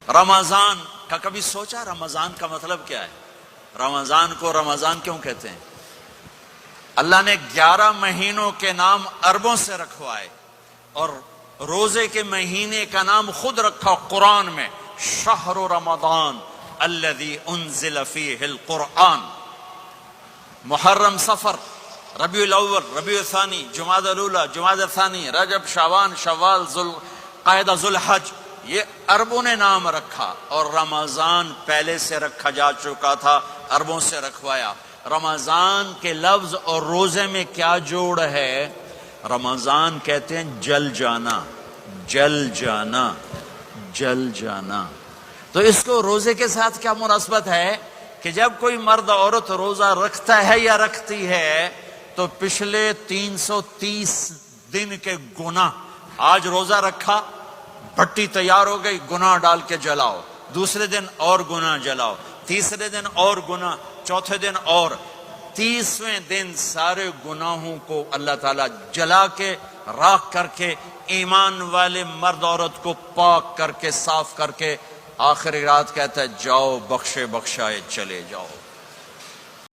رمضان کا کبھی سوچا رمضان کا مطلب کیا ہے؟ رمضان کو رمضان کیوں کہتے ہیں؟ اللہ نے 11 مہینوں کے نام عربوں سے رکھوائے اور روزے کے مہینے کا نام خود رکھا قرآن میں، شہر رمضان الذی انزل فیہ القرآن۔ محرم، صفر، ربیع الاول، ربیع الثانی، جمادی الاولی، جمادی الثانی، رجب، شعبان، شوال، ذوالقعدہ، ذوالحج، یہ عربوں نے نام رکھا، اور رمضان پہلے سے رکھا جا چکا تھا، عربوں سے رکھوایا۔ رمضان کے لفظ اور روزے میں کیا جوڑ ہے؟ رمضان کہتے ہیں جل جانا، جل جانا، جل جانا۔ تو اس کو روزے کے ساتھ کیا مناسبت ہے کہ جب کوئی مرد عورت روزہ رکھتا ہے یا رکھتی ہے تو پچھلے 330 دن کے گناہ، آج روزہ رکھا، بھٹی تیار ہو گئی، گناہ ڈال کے جلاؤ، دوسرے دن اور گناہ جلاؤ، تیسرے دن اور گناہ، چوتھے دن اور، 30ویں دن سارے گناہوں کو اللہ تعالیٰ جلا کے راکھ کر کے ایمان والے مرد عورت کو پاک کر کے صاف کر کے آخری رات کہتا ہے جاؤ بخشے بخشائے چلے جاؤ۔